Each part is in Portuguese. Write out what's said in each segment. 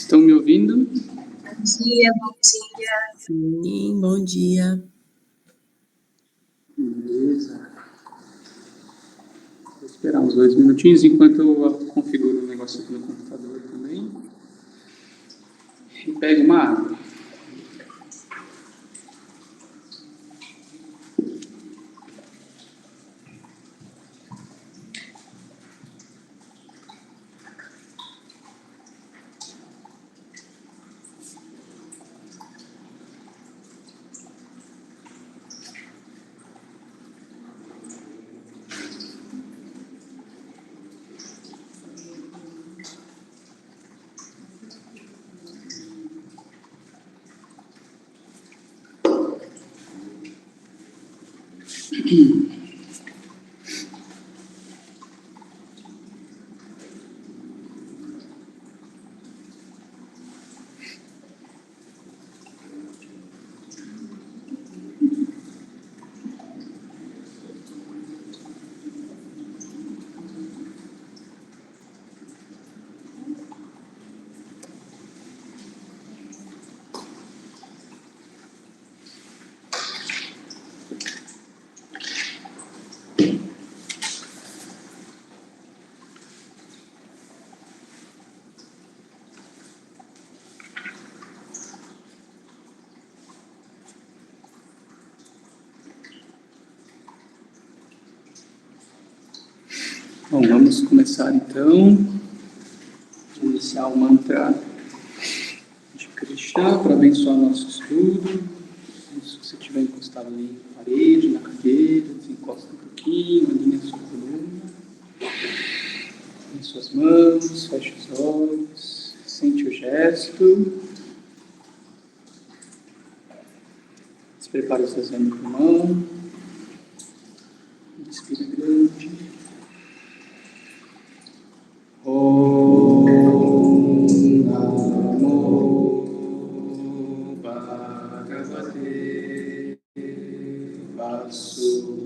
Estão me ouvindo? Bom dia, bom dia. Sim, bom dia. Beleza. Vou esperar uns 2 minutinhos enquanto eu configuro o negócio aqui no computador também. E pego uma água. Bom, vamos começar então. Vou iniciar o mantra de Krishna para abençoar nosso estudo. Se você estiver encostado ali na parede, na cadeira, desencosta um pouquinho, alinha a sua coluna. Em suas mãos, feche os olhos, sente o gesto. Se prepare os seus anos com a mão. Inspira grande. Om Namo Bhagavate Vasudevaya.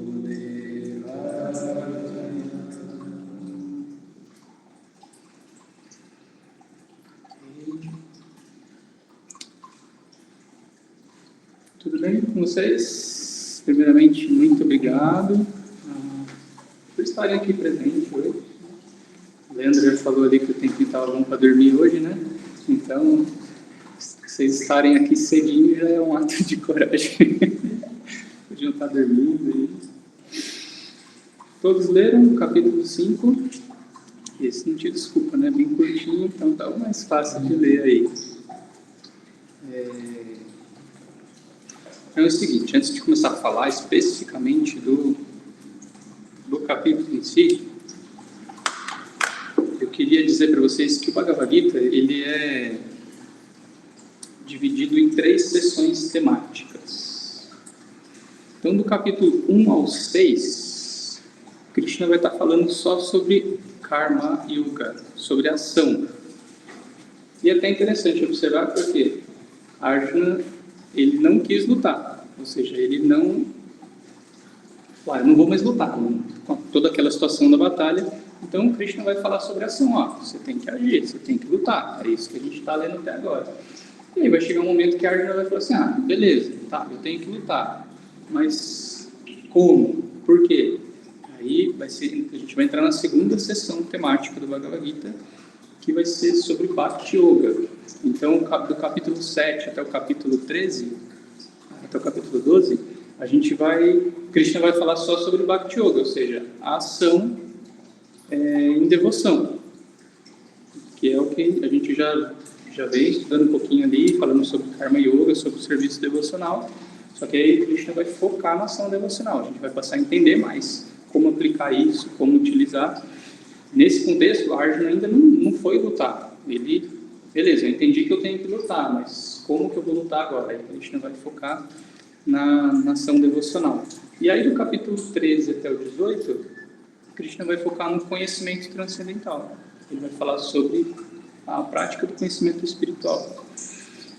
Tudo bem com vocês? Primeiramente, muito obrigado por estarem aqui presentes hoje. O Leandro já falou ali que o tempo estava bom para dormir hoje, né? Então, vocês estarem aqui cedinho já é um ato de coragem. Podiam estar dormindo aí. Todos leram o capítulo 5. Esse não te desculpa, né? Bem curtinho, então tá o mais fácil de ler aí. É o seguinte, antes de começar a falar especificamente do capítulo em si, eu queria dizer para vocês que o Bhagavad Gita, ele é dividido em 3 sessões temáticas. Então, do capítulo 1 ao 6, Krishna vai estar falando só sobre Karma Yoga, sobre ação. E é até interessante observar porque Arjuna, ele não quis lutar, ou seja, ele não... eu não vou mais lutar, com toda aquela situação da batalha. Então, Krishna vai falar sobre ação. Você tem que agir, você tem que lutar. É isso que a gente está lendo até agora. E aí vai chegar um momento que Arjuna vai falar assim, beleza, tá, eu tenho que lutar. Mas como? Por quê? Aí a gente vai entrar na segunda sessão temática do Bhagavad Gita, que vai ser sobre Bhakti Yoga. Então, do capítulo 7 até o capítulo 13, até o capítulo 12, Krishna vai falar só sobre Bhakti Yoga, ou seja, a ação em devoção, que é o que a gente já vem estudando um pouquinho ali, falando sobre Karma Yoga, sobre o serviço devocional, só que aí Krishna vai focar na ação devocional, a gente vai passar a entender mais como aplicar isso, como utilizar. Nesse contexto, Arjuna ainda não foi lutar, beleza, eu entendi que eu tenho que lutar, mas como que eu vou lutar agora? Aí Krishna vai focar na ação devocional. E aí do capítulo 13 até o 18, Krishna vai focar no conhecimento transcendental. Ele vai falar sobre a prática do conhecimento espiritual.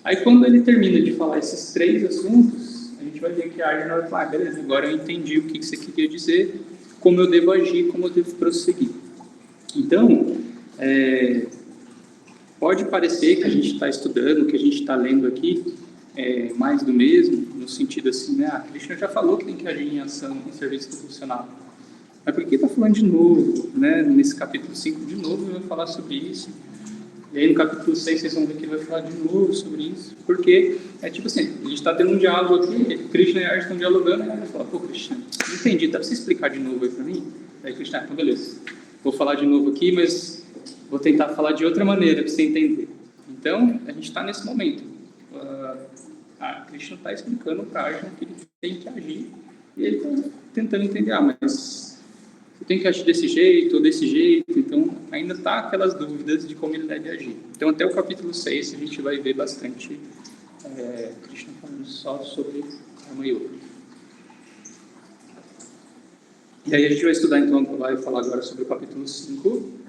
Aí quando ele termina de falar esses 3 assuntos, a gente vai ver que Arjuna vai falar, beleza, agora eu entendi o que você queria dizer, como eu devo agir, como eu devo prosseguir. Então, pode parecer que a gente está estudando, que a gente está lendo aqui, mais do mesmo, no sentido assim, né? Krishna já falou que tem que agir em ação, em serviço devocional. Mas por que está falando de novo, né? Nesse capítulo 5, de novo, ele vai falar sobre isso. E aí no capítulo 6, vocês vão ver que ele vai falar de novo sobre isso. Porque é tipo assim, a gente está tendo um diálogo aqui, Krishna e Arjuna estão dialogando, e ele vai falar, pô, Krishna, não entendi, dá para você explicar de novo aí para mim? Aí Krishna, então beleza, vou falar de novo aqui, mas vou tentar falar de outra maneira para você entender. Então, a gente está nesse momento. Krishna está explicando para Arjuna que ele tem que agir. E ele está tentando entender, mas você tem que agir desse jeito ou desse jeito. Então, ainda está aquelas dúvidas de como ele deve agir. Então, até o capítulo 6, a gente vai ver bastante Krishna falando só sobre Karma Yoga. E aí a gente vai estudar, então, vai falar agora sobre o capítulo 5,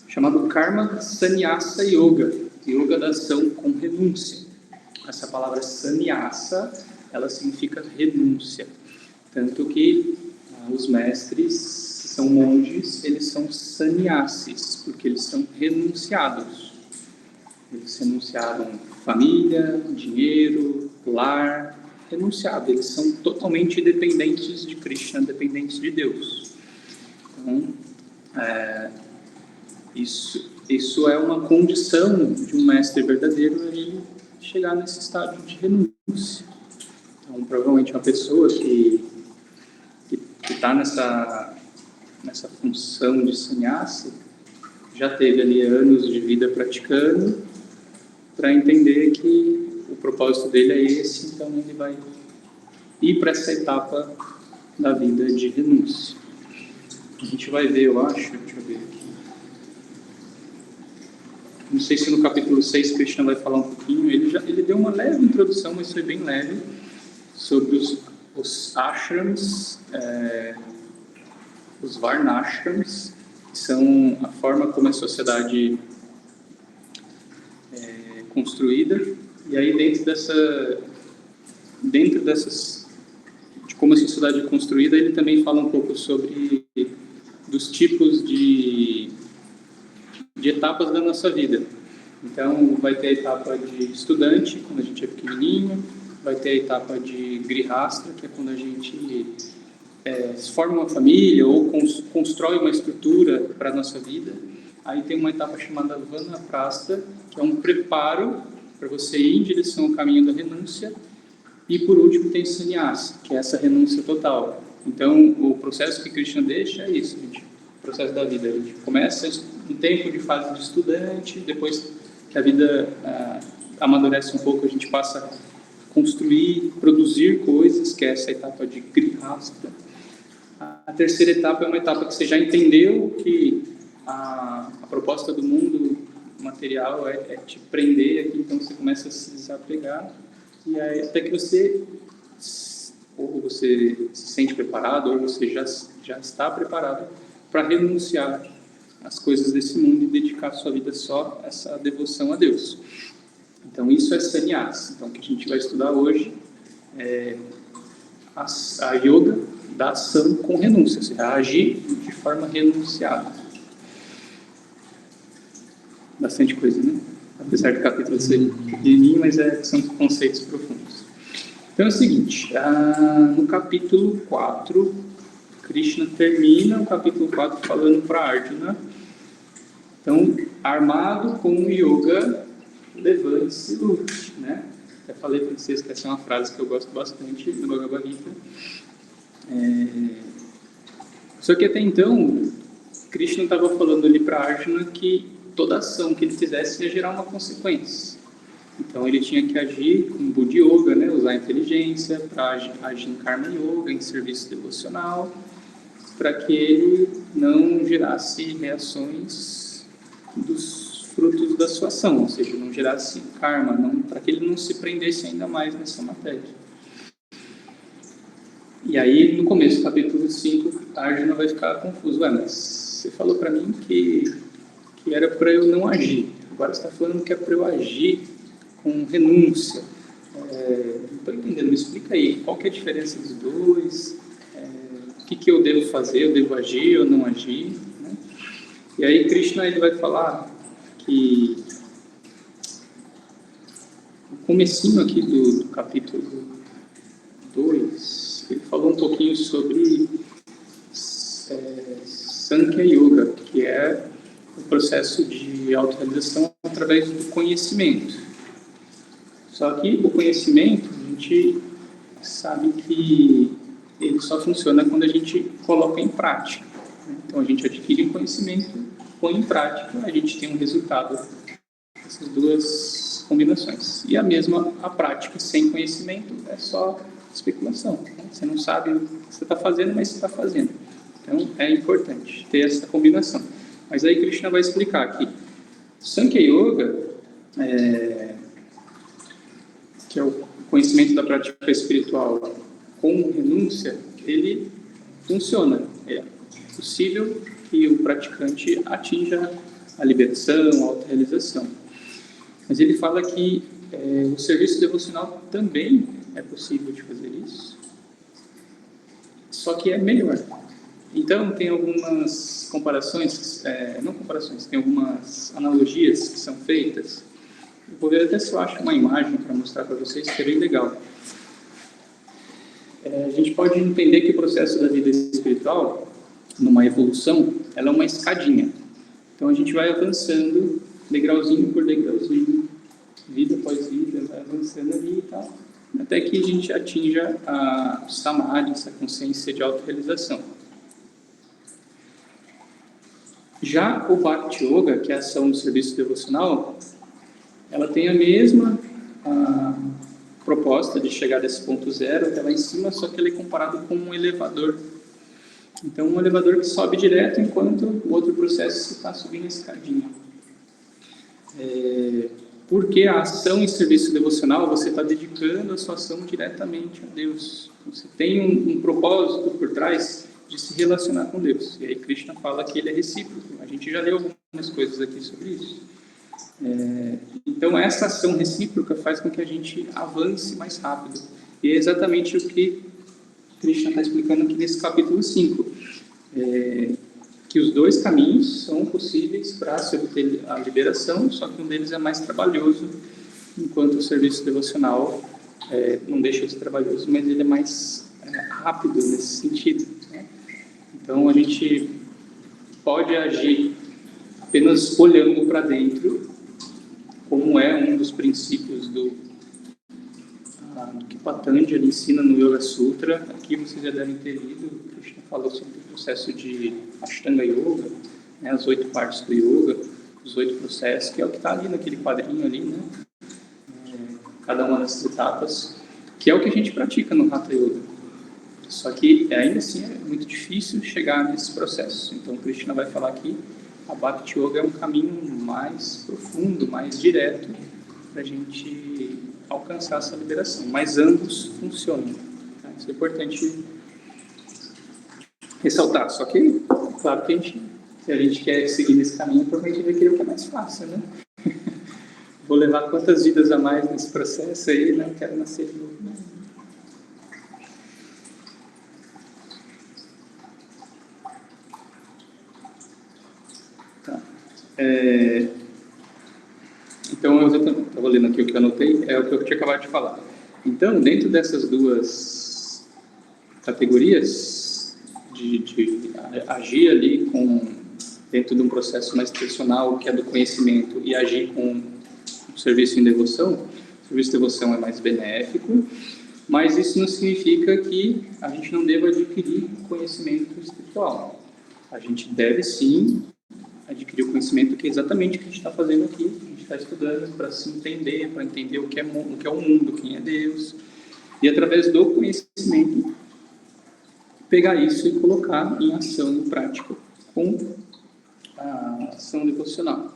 chamado Karma Sannyasa Yoga, Yoga da ação com renúncia. Essa palavra sannyasa, ela significa renúncia. Tanto que os mestres, que são monges, eles são sannyasis, porque eles são renunciados. Eles renunciaram família, dinheiro, lar, renunciado. Eles são totalmente dependentes de Krishna, dependentes de Deus. Então, isso é uma condição de um mestre verdadeiro, ele chegar nesse estado de renúncia. Então, provavelmente uma pessoa que está nessa função de sannyasi já teve ali anos de vida praticando para entender que o propósito dele é esse, então ele vai ir para essa etapa da vida de renúncia. A gente vai ver, eu acho, deixa eu ver aqui. Não sei se no capítulo 6 Krishna vai falar um pouquinho, ele deu uma leve introdução, mas foi bem leve, sobre os ashrams, os varnashrams, que são a forma como a sociedade é construída. E aí dentro dessas, de como a sociedade é construída, ele também fala um pouco sobre dos tipos de etapas da nossa vida. Então, vai ter a etapa de estudante, quando a gente é pequenininho, vai ter a etapa de grihasta, que é quando a gente forma uma família ou constrói uma estrutura para a nossa vida. Aí tem uma etapa chamada vanaprastha, que é um preparo para você ir em direção ao caminho da renúncia. E por último tem sannyasa, que é essa renúncia total. Então, o processo que Krishna deixa é isso, gente. O processo da vida. A gente começa um tempo de fase de estudante, depois que a vida amadurece um pouco, a gente passa a construir, produzir coisas, que é essa etapa de grihasta. A terceira etapa é uma etapa que você já entendeu que a proposta do mundo material é te prender aqui, então você começa a se desapegar, e aí, até que você se sente preparado, ou você já está preparado para renunciar às coisas desse mundo e dedicar a sua vida só a essa devoção a Deus. Então, isso é sannyasa. Então, o que a gente vai estudar hoje é a yoga da ação com renúncia, ou seja, agir de forma renunciada. Bastante coisa, né? Apesar do capítulo ser pequenininho, mas são conceitos profundos. Então é o seguinte, no capítulo 4, Krishna termina o capítulo 4 falando para Arjuna. Então, armado com o yoga, levante-se e lute, né? Já falei para vocês que essa é uma frase que eu gosto bastante do Bhagavad Gita. Só que até então, Krishna estava falando ali para Arjuna que toda ação que ele fizesse ia gerar uma consequência. Então ele tinha que agir com Buddha Yoga, né? Usar a inteligência para agir em Karma Yoga, em serviço devocional, para que ele não gerasse reações dos frutos da sua ação, ou seja, não gerasse karma, para que ele não se prendesse ainda mais nessa matéria. E aí, no começo do capítulo 5, Arjuna vai ficar confuso. Mas você falou para mim que era para eu não agir. Agora você está falando que é para eu agir com renúncia. Não estou entendendo, me explica aí. Qual que é a diferença dos dois? O que eu devo fazer? Eu devo agir ou não agir? Né? E aí Krishna ele vai falar que no comecinho aqui do capítulo 2, ele falou um pouquinho sobre Sankhya Yoga, que é o processo de autorrealização através do conhecimento. Só que o conhecimento, a gente sabe que ele só funciona quando a gente coloca em prática. Então, a gente adquire um conhecimento, põe em prática, a gente tem um resultado dessas duas combinações. E a prática sem conhecimento é só especulação. Né? Você não sabe o que você está fazendo, mas você está fazendo. Então, é importante ter essa combinação. Mas aí Krishna vai explicar aqui. Sankhya Yoga, que é o conhecimento da prática espiritual com renúncia, ele funciona. É possível que o praticante atinja a liberação, a autorrealização. Mas ele fala que o serviço devocional também é possível de fazer isso, só que é melhor. Então, tem algumas comparações, tem algumas analogias que são feitas. Eu vou ver até se eu acho uma imagem para mostrar para vocês, que é bem legal. A gente pode entender que o processo da vida espiritual, numa evolução, ela é uma escadinha. Então, a gente vai avançando, degrauzinho por degrauzinho, vida após vida, vai avançando ali e tal, até que a gente atinja a samadhi, essa consciência de autorrealização. Já o Bhakti Yoga, que é a ação do serviço devocional, ela tem a mesma proposta de chegar desse ponto zero até lá em cima, só que ele é comparado com um elevador. Então, um elevador que sobe direto, enquanto o outro processo está subindo a escadinha. Porque a ação em serviço devocional, você está dedicando a sua ação diretamente a Deus. Você tem um propósito por trás de se relacionar com Deus. E aí Krishna fala que ele é recíproco. A gente já leu algumas coisas aqui sobre isso. Então, essa ação recíproca faz com que a gente avance mais rápido. E é exatamente o que Krishna está explicando aqui nesse capítulo 5. Que os dois caminhos são possíveis para se obter a liberação, só que um deles é mais trabalhoso, enquanto o serviço devocional não deixa de ser trabalhoso, mas ele é mais rápido nesse sentido. Né? Então, a gente pode agir apenas olhando para dentro, como é um dos princípios do que Patanjali ensina no Yoga Sutra. Aqui vocês já devem ter lido, Krishna falou sobre o processo de Ashtanga Yoga, né, as 8 partes do Yoga, os 8 processos, que é o que está ali naquele quadrinho ali, né? Cada uma dessas etapas, que é o que a gente pratica no Hatha Yoga. Só que ainda assim é muito difícil chegar nesse processo. Então Krishna vai falar que a Bhakti Yoga é um caminho mais profundo, mais direto, para a gente alcançar essa liberação. Mas ambos funcionam. Tá? Isso é importante ressaltar. Só que, claro que se a gente quer seguir nesse caminho, provavelmente vai querer o que é mais fácil, né? Vou levar quantas vidas a mais nesse processo aí, não quero nascer de novo. Tá. Então, eu estava lendo aqui o que eu anotei, é o que eu tinha acabado de falar. Então, dentro dessas duas categorias, de agir ali dentro de um processo mais personal, que é do conhecimento, e agir com o serviço em devoção, o serviço de devoção é mais benéfico, mas isso não significa que a gente não deva adquirir conhecimento espiritual. A gente deve, sim, adquirir o conhecimento, que é exatamente o que a gente está fazendo aqui. A gente está estudando para se entender, para entender o que é o mundo, quem é Deus. E através do conhecimento, pegar isso e colocar em ação, em prática, com a ação devocional.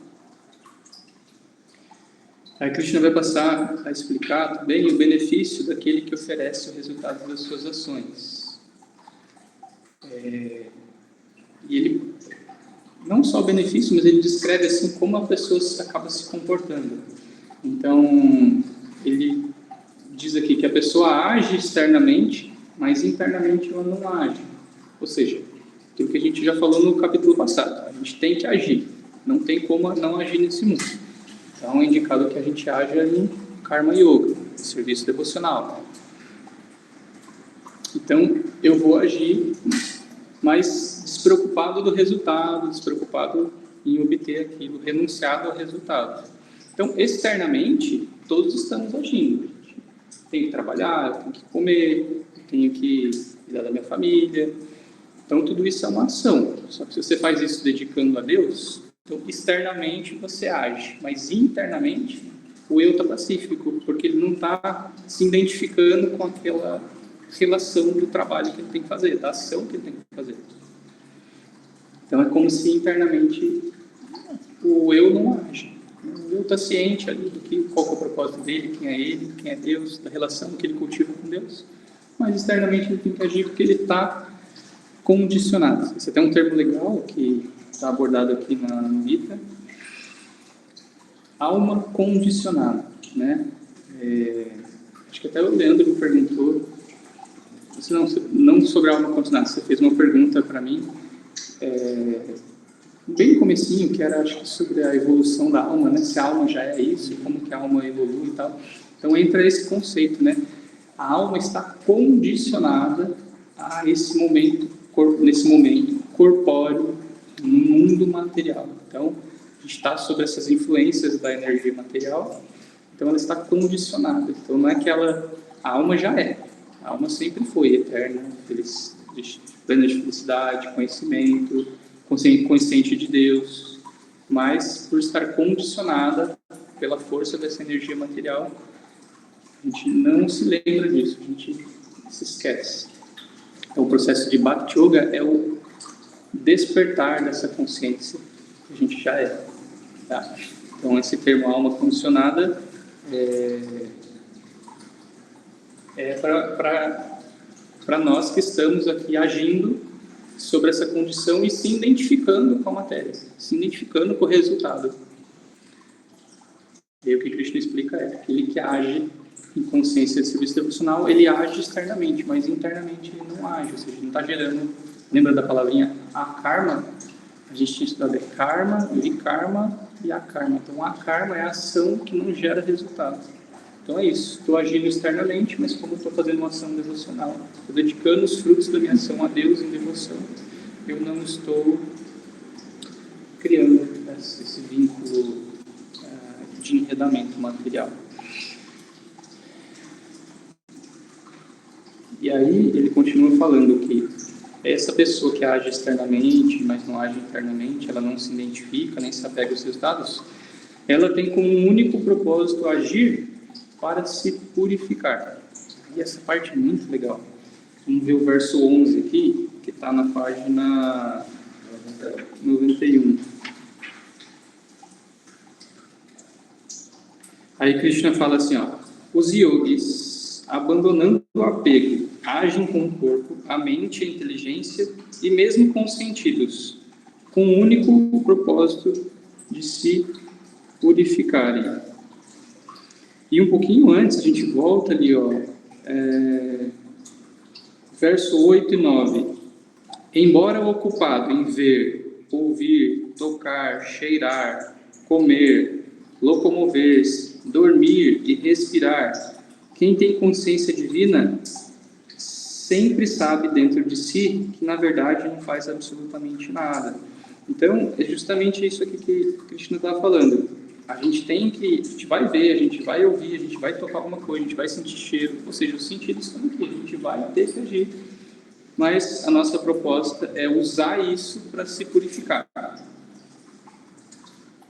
Aí Krishna vai passar a explicar também o benefício daquele que oferece o resultado das suas ações. E ele, não só o benefício, mas ele descreve assim como a pessoa acaba se comportando. Então, ele diz aqui que a pessoa age externamente, mas internamente ela não age. Ou seja, aquilo que a gente já falou no capítulo passado. A gente tem que agir. Não tem como não agir nesse mundo. Então, é indicado que a gente haja em Karma Yoga, serviço devocional. Então, eu vou agir, mas despreocupado do resultado, despreocupado em obter aquilo, renunciado ao resultado. Então, externamente, todos estamos agindo. Tenho que trabalhar, eu tenho que comer, eu tenho que cuidar da minha família. Então, tudo isso é uma ação. Só que se você faz isso dedicando a Deus, então, externamente você age, mas internamente o eu está pacífico, porque ele não está se identificando com aquela relação do trabalho que ele tem que fazer, da ação que ele tem que fazer. Então, é como se internamente o eu não age. O eu está ciente ali do que, qual é o propósito dele, quem é Deus, da relação que ele cultiva com Deus, mas externamente ele tem que agir porque ele está condicionado. Esse é até um termo legal que está abordado aqui na Gita. Alma condicionada, né? Acho que até o Leandro me perguntou, não sobre a alma condicionada, você fez uma pergunta para mim, bem no comecinho, que era, acho que sobre a evolução da alma, né? Se a alma já é isso, como que a alma evolui e tal. Então entra esse conceito, né? A alma está condicionada a esse momento, nesse momento corpóreo, no mundo material. Então, a gente está sob essas influências da energia material, então ela está condicionada. Então, não é que a alma já é. A alma sempre foi eterna, plena de felicidade, conhecimento, consciente de Deus, mas por estar condicionada pela força dessa energia material, a gente não se lembra disso, a gente se esquece. Então, o processo de Bhakti Yoga é o despertar dessa consciência que a gente já é. Tá? Então, esse termo alma condicionada é para nós que estamos aqui agindo sobre essa condição e se identificando com a matéria, se identificando com o resultado. E aí, o que Krishna explica é que aquele que age em consciência de serviço devocional, ele age externamente, mas internamente ele não age, ou seja, ele não está gerando. Lembra da palavrinha akarma? A gente tinha estudado karma, vikarma e akarma. Então, a karma é a ação que não gera resultado. Então é isso, estou agindo externamente, mas como estou fazendo uma ação devocional, estou dedicando os frutos da minha ação a Deus em devoção, eu não estou criando esse vínculo de enredamento material. E aí ele continua falando que essa pessoa que age externamente, mas não age internamente, ela não se identifica, nem se apega aos resultados, ela tem como único propósito agir para se purificar. E essa parte é muito legal. Vamos ver o verso 11 aqui, que está na página 91. Aí Krishna fala assim, os yogis, abandonando o apego, agem com o corpo, a mente, a inteligência e mesmo com os sentidos, com o único propósito de se purificarem. E um pouquinho antes, a gente volta ali, verso 8 e 9. Embora ocupado em ver, ouvir, tocar, cheirar, comer, locomover-se, dormir e respirar, quem tem consciência divina sempre sabe dentro de si que, na verdade, não faz absolutamente nada. Então, é justamente isso aqui que Krishna está falando. A gente vai ver, a gente vai ouvir, a gente vai tocar alguma coisa, a gente vai sentir cheiro, ou seja, os sentidos estão aqui, a gente vai ter que agir. Mas a nossa proposta é usar isso para se purificar.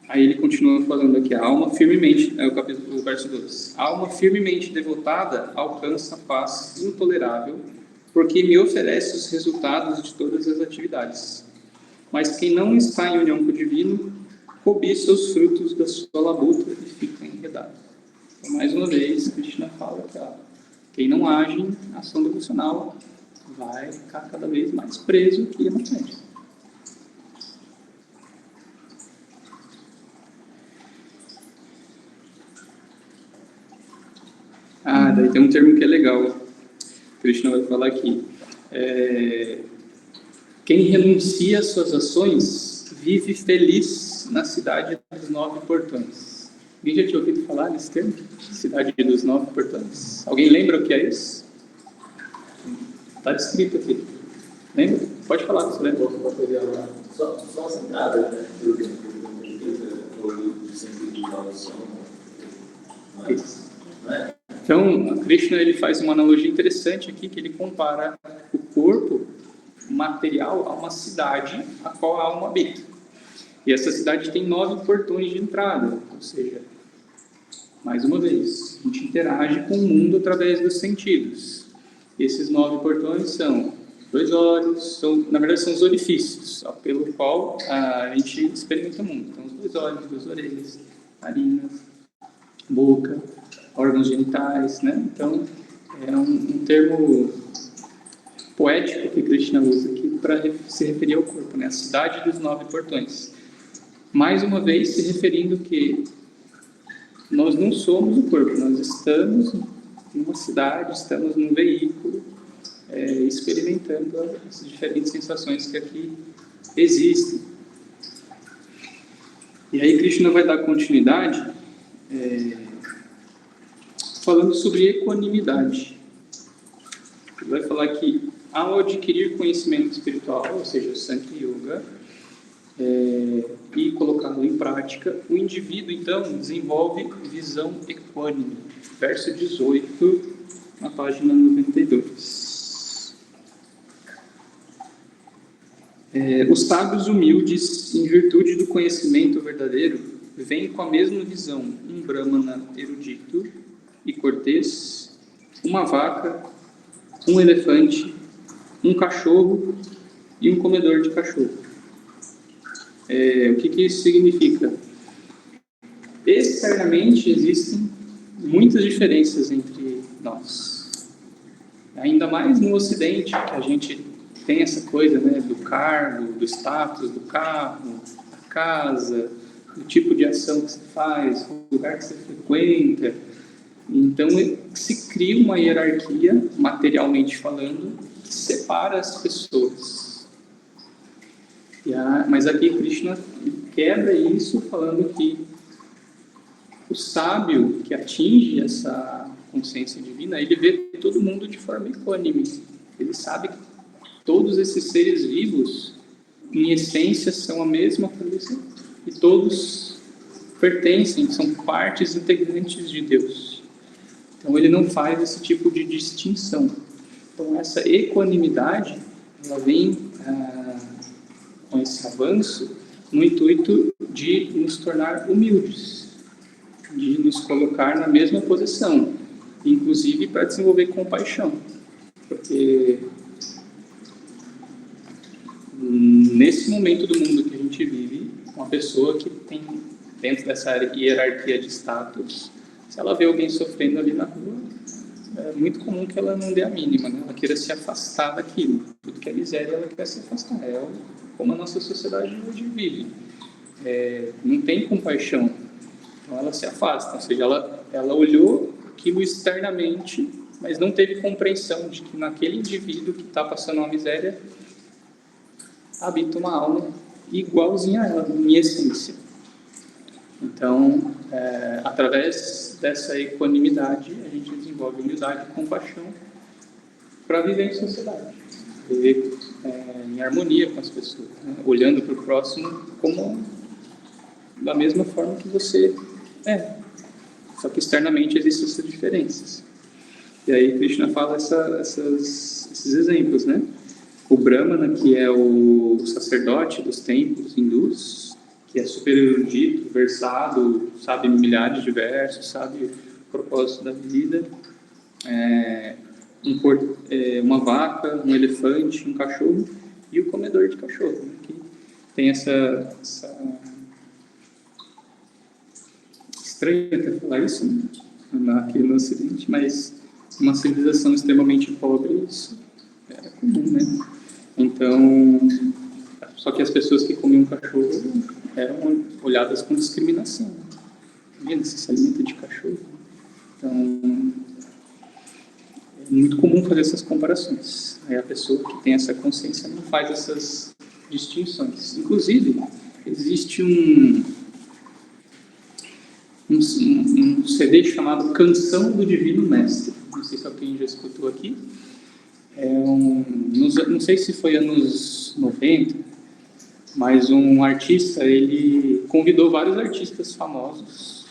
Aí ele continua falando aqui, a alma firmemente, o verso 2, a alma firmemente devotada alcança a paz intolerável, porque me oferece os resultados de todas as atividades. Mas quem não está em união com o divino, cobiça os frutos da sua labuta e fica enredado. Então, mais uma vez, Krishna fala que quem não age em ação devocional vai ficar cada vez mais preso aqui na matéria. Daí tem um termo que é legal. Krishna vai falar aqui. Quem renuncia às suas ações vive feliz na cidade dos 9 portões. Alguém já tinha ouvido falar nesse termo? Cidade dos 9 portões. Alguém lembra o que é isso? Está descrito aqui. Lembra? Pode falar, você lembra? Só essa entrada, né? Isso. Então, Krishna ele faz uma analogia interessante aqui, que ele compara o corpo material a uma cidade a qual a alma habita. E essa cidade tem 9 portões de entrada, ou seja, mais uma vez, a gente interage com o mundo através dos sentidos. Esses 9 portões são 2 olhos, na verdade são os orifícios, pelo qual a gente experimenta o mundo. Então, os 2 olhos, 2 orelhas, narinas, boca, órgãos genitais, né? Então, é um termo poético que Krishna usa aqui para se referir ao corpo, né? A cidade dos 9 portões. Mais uma vez, se referindo que nós não somos o corpo, nós estamos numa cidade, estamos num veículo, experimentando as diferentes sensações que aqui existem. E aí Krishna vai dar continuidade falando sobre equanimidade. Ele vai falar que ao adquirir conhecimento espiritual, ou seja, o Sankhya Yoga, e colocá-lo em prática, o indivíduo então desenvolve visão equânime. Verso 18, na página 92. Os sábios humildes, em virtude do conhecimento verdadeiro, veem com a mesma visão um brahmana erudito e cortês, uma vaca, um elefante, um cachorro e um comedor de cachorro. O que isso significa? Externamente existem muitas diferenças entre nós. Ainda mais no Ocidente, que a gente tem essa coisa, né, do cargo, do status, do carro, da casa, do tipo de ação que você faz, o lugar que você frequenta. Então, se cria uma hierarquia, materialmente falando, que separa as pessoas. Mas aqui Krishna quebra isso, falando que o sábio que atinge essa consciência divina, ele vê todo mundo de forma equânime. Ele sabe que todos esses seres vivos, em essência, são a mesma coisa e todos pertencem, são partes integrantes de Deus. Então, ele não faz esse tipo de distinção. Então, essa equanimidade, ela vem com esse avanço no intuito de nos tornar humildes, de nos colocar na mesma posição, inclusive para desenvolver compaixão. Porque nesse momento do mundo que a gente vive, uma pessoa que tem, dentro dessa hierarquia de status, se ela vê alguém sofrendo ali na rua, é muito comum que ela não dê a mínima, né? Ela queira se afastar daquilo. Tudo que é miséria, ela quer se afastar. É como a nossa sociedade hoje vive. Não tem compaixão. Então ela se afasta. Ou seja, ela olhou aquilo externamente, mas não teve compreensão de que naquele indivíduo que está passando uma miséria, habita uma alma igualzinha a ela, em essência. Então, através dessa equanimidade, a gente desenvolve humildade e compaixão para viver em sociedade, viver em harmonia com as pessoas, né? Olhando para o próximo como da mesma forma que você é, só que externamente existem essas diferenças. E aí Krishna fala esses exemplos, né? O Brahmana, que é o sacerdote dos templos hindus, que é super erudito, versado, sabe milhares de versos, sabe o propósito da vida. Uma vaca, um elefante, um cachorro e o comedor de cachorro, né? Que tem essa estranho até falar isso, né? Aqui no Ocidente, mas uma civilização extremamente pobre, isso era comum, né? Então, só que as pessoas que comiam cachorro eram olhadas com discriminação. Imagina, você se alimenta de cachorro. Então, é muito comum fazer essas comparações. Aí a pessoa que tem essa consciência não faz essas distinções. Inclusive, existe um CD chamado Canção do Divino Mestre. Não sei se alguém já escutou aqui. Não sei se foi anos 90, mas um artista, ele convidou vários artistas famosos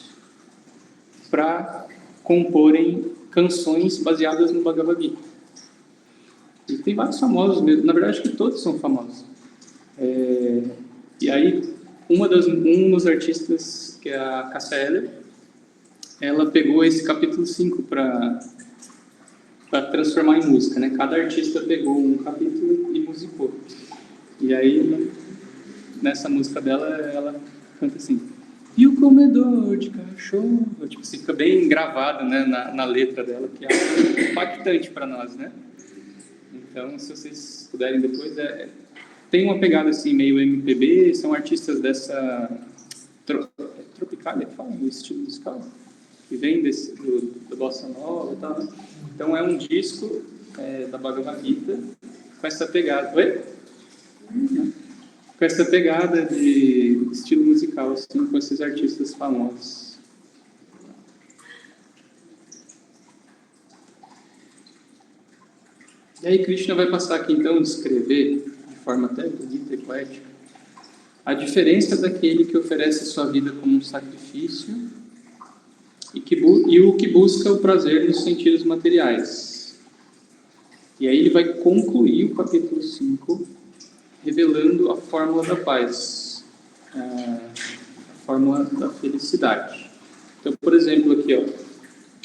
para comporem canções baseadas no Bhagavad Gita. E tem vários famosos mesmo, na verdade acho que todos são famosos. E aí, um dos artistas, que é a Cássia Eller, ela pegou esse capítulo 5 para transformar em música, né? Cada artista pegou um capítulo e musicou. E aí, nessa música dela, ela canta assim: e o comedor de cachorro, tipo, assim, fica bem gravado, né, na letra dela, que é impactante para nós, né? Então, se vocês puderem depois, tem uma pegada assim meio MPB, são artistas dessa Tropicália, que fala o estilo musical, que vem do Bossa Nova e tal, né? Então é um disco da Bhagavad Gita com essa pegada, com essa pegada de estilo musical, assim, com esses artistas famosos. E aí Krishna vai passar aqui então a descrever, de forma até bonita e poética, a diferença daquele que oferece sua vida como um sacrifício e o que busca o prazer nos sentidos materiais. E aí ele vai concluir o capítulo 5 revelando a fórmula da paz, a fórmula da felicidade. Então, por exemplo, aqui, ó,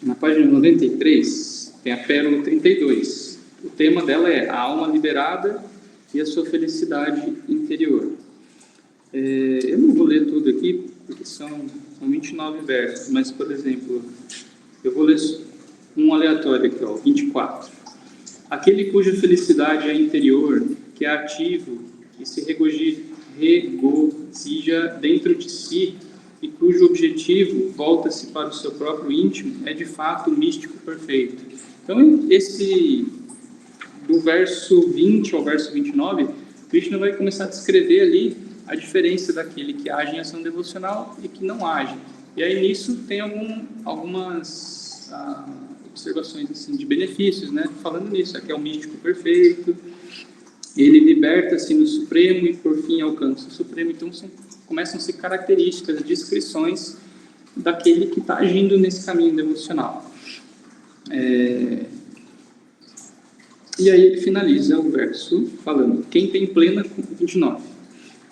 na página 93, tem a pérola 32. O tema dela é a alma liberada e a sua felicidade interior. Eu não vou ler tudo aqui, porque são 29 versos, mas, por exemplo, eu vou ler um aleatório aqui, ó, 24. Aquele cuja felicidade é interior, que é ativo e se regozija dentro de si e cujo objetivo volta-se para o seu próprio íntimo, é de fato o místico perfeito. Então, do verso 20 ao verso 29, Krishna vai começar a descrever ali a diferença daquele que age em ação devocional e que não age. E aí nisso tem algumas observações assim, de benefícios, né? Falando nisso, aqui é o místico perfeito, ele liberta-se no Supremo e por fim alcança o Supremo. Então começam a ser características, descrições daquele que está agindo nesse caminho devocional. E aí ele finaliza o verso falando: 29.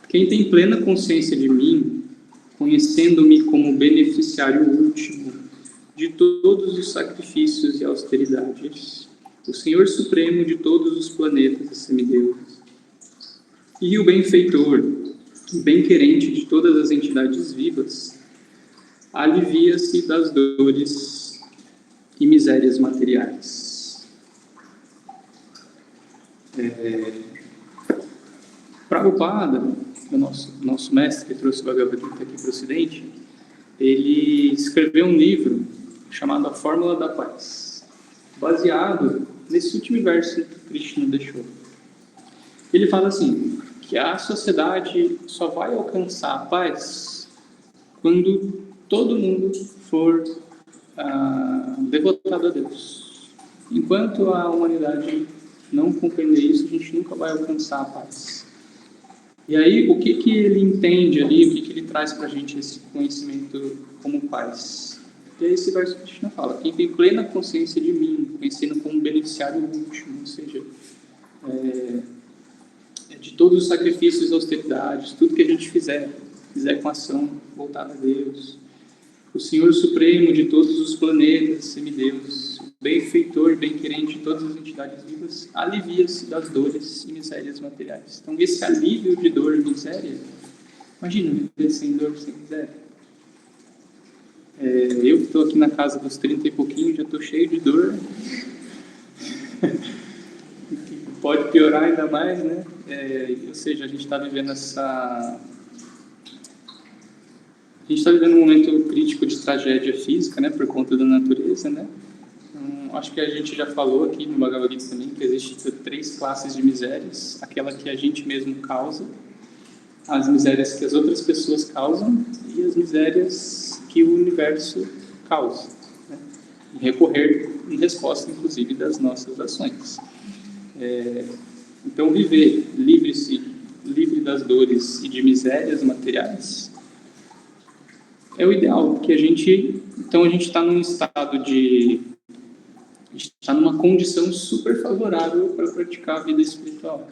Quem tem plena consciência de mim, conhecendo-me como beneficiário último de todos os sacrifícios e austeridades, o Senhor Supremo de todos os planetas e semideuses, e o benfeitor, bem-querente de todas as entidades vivas, alivia-se das dores e misérias materiais. Prabhupada, o nosso mestre que trouxe o Bhagavad Gita aqui para o Ocidente, ele escreveu um livro chamado A Fórmula da Paz, baseado nesse último verso que Krishna deixou. Ele fala assim, que a sociedade só vai alcançar a paz quando todo mundo for devotado a Deus. Enquanto a humanidade não compreender isso, a gente nunca vai alcançar a paz. E aí, o que ele entende ali, o que ele traz para a gente esse conhecimento como paz? E aí esse verso que Krishna fala: quem tem plena consciência de mim, conhecendo como beneficiário último, ou seja, de todos os sacrifícios e austeridades, tudo que a gente fizer com ação voltada a Deus, o Senhor Supremo de todos os planetas, semideuses, benfeitor, bem-querente de todas as entidades vivas, alivia-se das dores e misérias materiais. Então, esse alívio de dor e miséria, imagina viver sem dor, sem miséria. Eu que estou aqui na casa dos 30 e pouquinho, já estou cheio de dor. Pode piorar ainda mais, né? Ou seja, a gente está vivendo um momento crítico de tragédia física, né, por conta da natureza, né? Acho que a gente já falou aqui no Bhagavad Gita também que existem 3 classes de misérias: aquela que a gente mesmo causa, as misérias que as outras pessoas causam e as misérias que o universo causa, né? E recorrer em resposta, inclusive, das nossas ações. Então, viver livre das dores e de misérias materiais é o ideal, porque a gente está num estado de... A gente está numa condição super favorável para praticar a vida espiritual.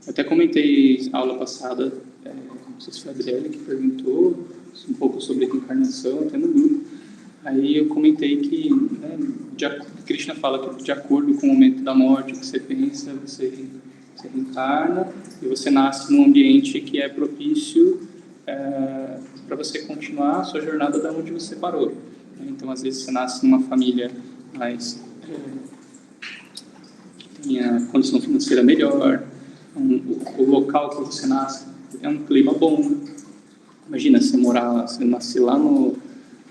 Eu até comentei na aula passada, não sei se foi a Adriele que perguntou um pouco sobre reencarnação, até no grupo. Aí eu comentei que, né, Krishna fala que de acordo com o momento da morte que você pensa, você reencarna e você nasce num ambiente que é propício para você continuar a sua jornada da onde você parou. Então, às vezes, você nasce numa família mais que tenha condição financeira melhor, o local que você nasce é um clima bom. Imagina você nascer lá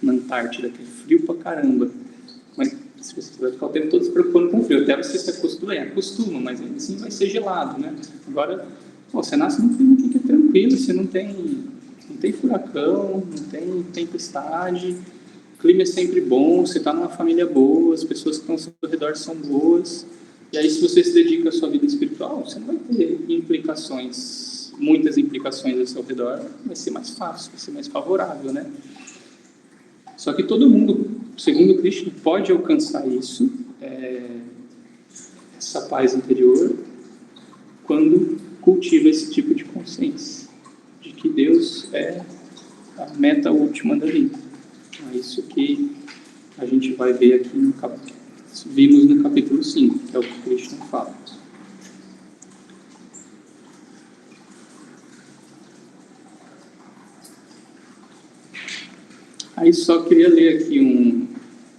na Antártida, que é frio pra caramba, mas você vai ficar o tempo todo se preocupando com o frio, até você se acostuma, mas ainda assim vai ser gelado, né? Agora, você nasce num clima que é tranquilo, você não tem furacão, não tem tempestade, o clima é sempre bom, você está numa família boa, as pessoas que estão ao seu redor são boas, e aí se você se dedica à sua vida espiritual, você não vai ter muitas implicações ao seu redor, vai ser mais fácil, vai ser mais favorável, né? Só que todo mundo, segundo Krishna, pode alcançar isso, essa paz interior, quando cultiva esse tipo de consciência, de que Deus é a meta última da vida. É isso que a gente vai ver aqui vimos no capítulo 5, que é o que Krishna fala. Aí só queria ler aqui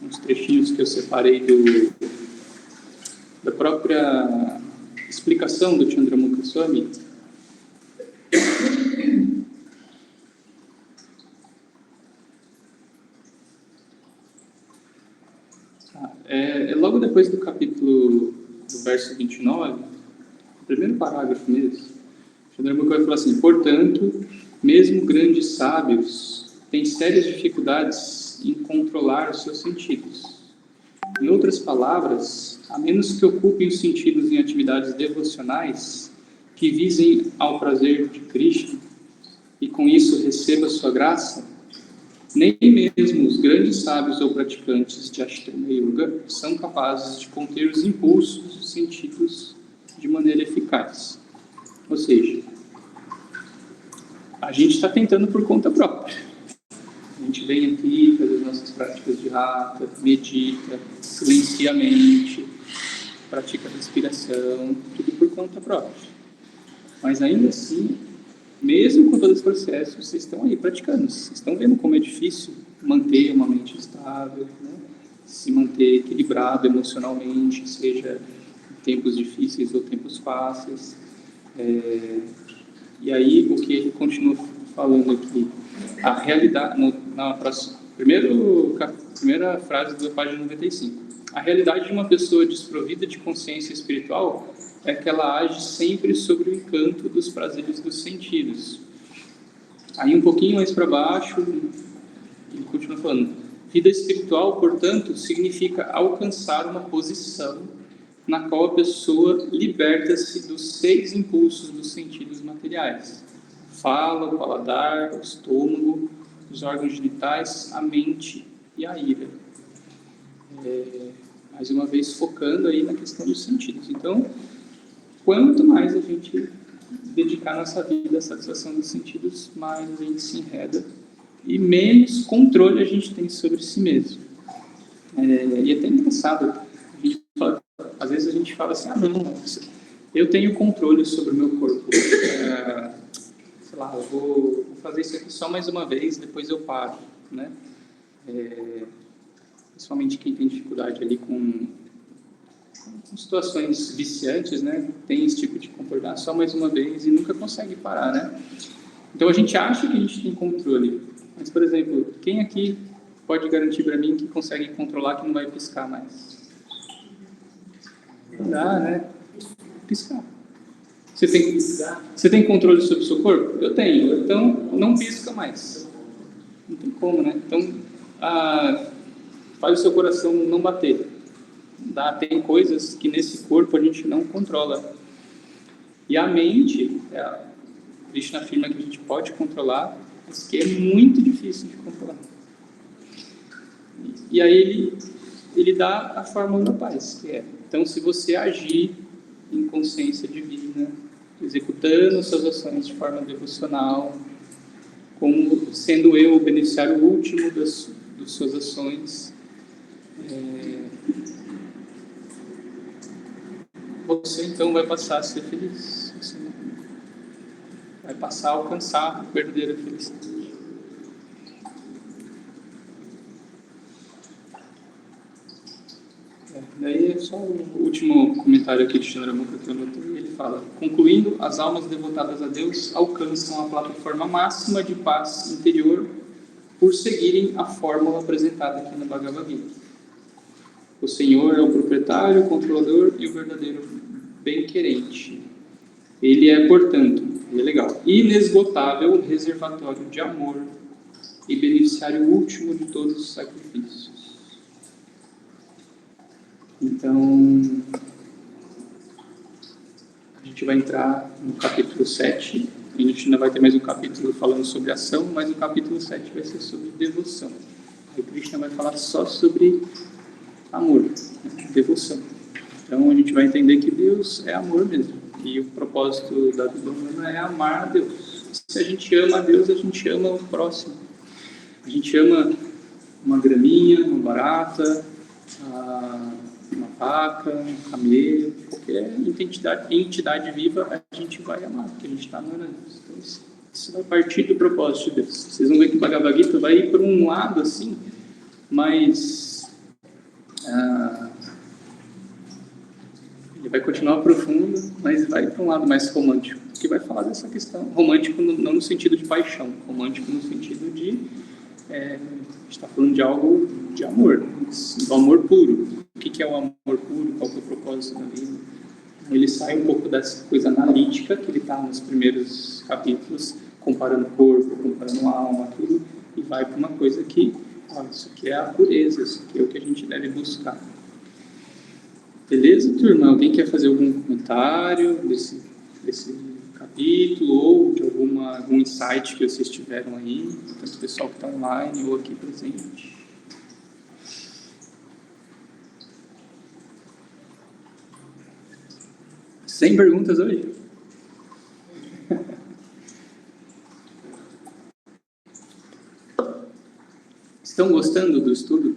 uns trechinhos que eu separei da própria explicação do Chandramukha Swami. Logo depois do capítulo, do verso 29, o primeiro parágrafo mesmo, Chandramukha vai falar assim: portanto, mesmo grandes sábios têm sérias dificuldades em controlar os seus sentidos. Em outras palavras, a menos que ocupem os sentidos em atividades devocionais que visem ao prazer de Krishna e com isso receba sua graça, nem mesmo os grandes sábios ou praticantes de Ashtanga Yoga são capazes de conter os impulsos dos sentidos de maneira eficaz. Ou seja, a gente está tentando por conta própria. A gente vem aqui, faz as nossas práticas de hatha, medita, silencia a mente, pratica a respiração, tudo por conta própria. Mas ainda assim, mesmo com todo esse processo, vocês estão aí praticando. Vocês estão vendo como é difícil manter uma mente estável, né? Se manter equilibrado emocionalmente, seja em tempos difíceis ou tempos fáceis. E aí, o que ele continua falando aqui? A realidade, na primeira frase da página 95. A realidade de uma pessoa desprovida de consciência espiritual é que ela age sempre sobre o encanto dos prazeres dos sentidos. Aí um pouquinho mais para baixo, ele continua falando: vida espiritual, portanto, significa alcançar uma posição na qual a pessoa liberta-se dos 6 impulsos dos sentidos materiais: fala, o paladar, o estômago, os órgãos genitais, a mente e a ira. Mais uma vez focando aí na questão dos sentidos. Então, quanto mais a gente dedicar nossa vida à satisfação dos sentidos, mais a gente se enreda e menos controle a gente tem sobre si mesmo. E é até engraçado, às vezes a gente fala assim: não, eu tenho controle sobre o meu corpo. Sei lá, eu vou fazer isso aqui só mais uma vez, depois eu paro, né? Principalmente quem tem dificuldade ali com situações viciantes, né? Tem esse tipo de comportamento só mais uma vez e nunca consegue parar, né? Então a gente acha que a gente tem controle, mas, por exemplo, quem aqui pode garantir para mim que consegue controlar que não vai piscar mais? Não dá, né? Piscar. Você tem controle sobre o seu corpo? Eu tenho. Então, não pisca mais. Não tem como, né? Então, faz o seu coração não bater. Tem coisas que nesse corpo a gente não controla. E a mente, Krishna afirma que a gente pode controlar, mas que é muito difícil de controlar. E aí ele dá a fórmula da paz, que é: então, se você agir em consciência divina, executando suas ações de forma devocional, como sendo eu o beneficiário último das suas ações, você então vai passar a ser feliz. Você vai passar a alcançar a verdadeira felicidade. Daí é só o último comentário aqui de Chandramukha que eu notei. Ele fala: concluindo, as almas devotadas a Deus alcançam a plataforma máxima de paz interior por seguirem a fórmula apresentada aqui na Bhagavad Gita. O Senhor é o proprietário, o controlador e o verdadeiro bem-querente. Ele é, portanto, inesgotável reservatório de amor e beneficiário último de todos os sacrifícios. Então, a gente vai entrar no capítulo 7. A gente ainda vai ter mais um capítulo falando sobre ação, mas o capítulo 7 vai ser sobre devoção. Aí o Krishna vai falar só sobre amor, devoção. Então, a gente vai entender que Deus é amor mesmo. E o propósito da vida humana é amar a Deus. Se a gente ama a Deus, a gente ama o próximo. A gente ama uma graminha, uma barata, uma vaca, um camelo, qualquer entidade viva, a gente vai amar, porque a gente está amando a Deus. Então, isso vai partir do propósito de Deus. Vocês vão ver que o Bhagavad Gita vai ir por um lado assim, mas ele vai continuar profundo, mas vai para um lado mais romântico, que vai falar dessa questão. Romântico não no sentido de paixão, romântico no sentido de a gente está falando de algo de amor, do amor puro. O que é o amor puro? Qual é o propósito da vida? Ele sai um pouco dessa coisa analítica que ele está nos primeiros capítulos, comparando o corpo, comparando a alma, tudo, e vai para uma coisa que, isso aqui é a pureza, isso aqui é o que a gente deve buscar. Beleza, turma? Alguém quer fazer algum comentário desse capítulo ou de algum insight que vocês tiveram aí, tanto o pessoal que está online ou aqui presente? Sem perguntas hoje? Estão gostando do estudo?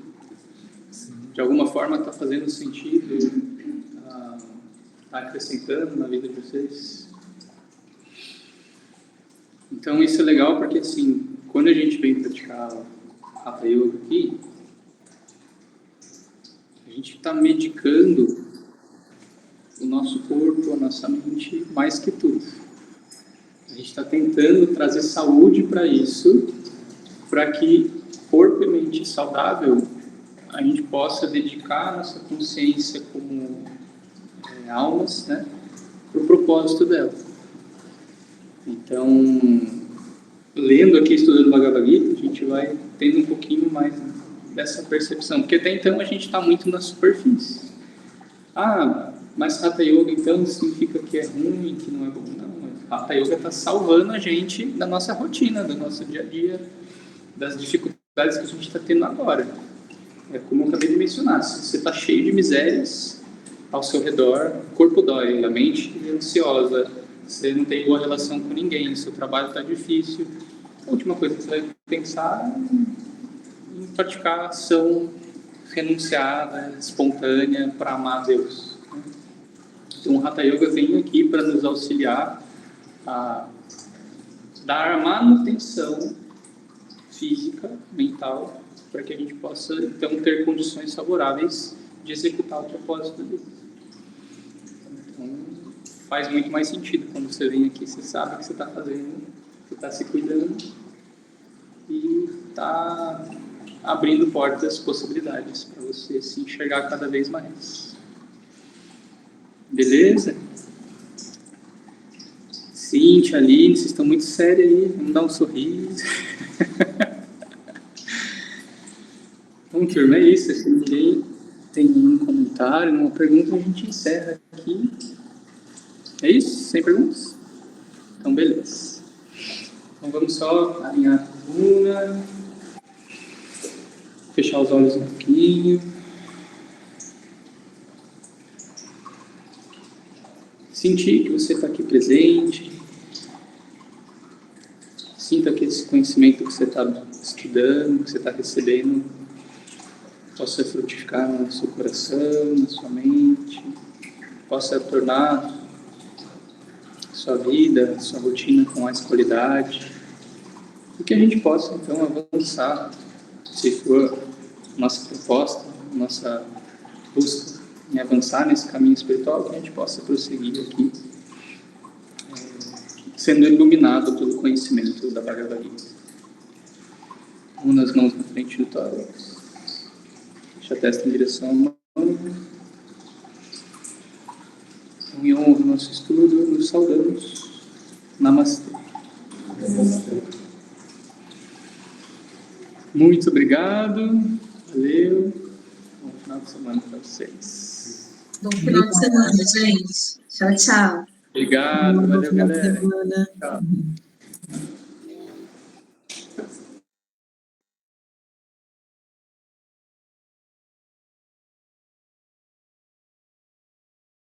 De alguma forma está fazendo sentido? Está acrescentando na vida de vocês? Então isso é legal porque, assim, quando a gente vem praticar Hatha Yoga aqui, a gente está medicando o nosso corpo, a nossa mente, mais que tudo. A gente está tentando trazer saúde para isso, para que corpo e mente saudável a gente possa dedicar a nossa consciência como almas, né, para o propósito dela. Então, lendo aqui, estudando Bhagavad Gita, a gente vai tendo um pouquinho mais dessa percepção, porque até então a gente está muito na superfície. Mas Hatha Yoga então significa que é ruim, que não é bom? Não, Hatha Yoga está salvando a gente da nossa rotina, do nosso dia a dia, das dificuldades que a gente está tendo agora. É como eu acabei de mencionar, se você está cheio de misérias ao seu redor, o corpo dói, a mente é ansiosa, você não tem boa relação com ninguém, seu trabalho está difícil, a última coisa que você vai pensar é em praticar a ação renunciada, espontânea para amar a Deus. Então o Hatha Yoga vem aqui para nos auxiliar a dar manutenção física, mental, para que a gente possa, então, ter condições favoráveis de executar o propósito dele. Então, faz muito mais sentido quando você vem aqui, você sabe o que você está fazendo, você está se cuidando e está abrindo portas, possibilidades para você se enxergar cada vez mais. Beleza? Cíntia, Aline, vocês estão muito sérios aí, vamos dar um sorriso. Bom, turma, é isso. Se ninguém tem nenhum comentário, nenhuma pergunta, a gente encerra aqui. É isso? Sem perguntas? Então, beleza. Então, vamos só alinhar a coluna, fechar os olhos um pouquinho. Sentir que você está aqui presente. Sinta que esse conhecimento que você está estudando, que você está recebendo, possa frutificar no seu coração, na sua mente, possa tornar sua vida, sua rotina com mais qualidade, e que a gente possa, então, avançar, se for nossa proposta, nossa busca em avançar nesse caminho espiritual, que a gente possa prosseguir aqui, sendo iluminado pelo conhecimento da Bhagavad Gita. Una as mãos na frente do tórax, deixa a testa em direção ao mão. Em honra ao nosso estudo, nos saudamos. Namastê. Muito obrigado. Valeu. Bom final de semana para vocês. Bom final de semana, gente. Tchau, tchau. Obrigado. Valeu, Boa galera. semana. Tchau.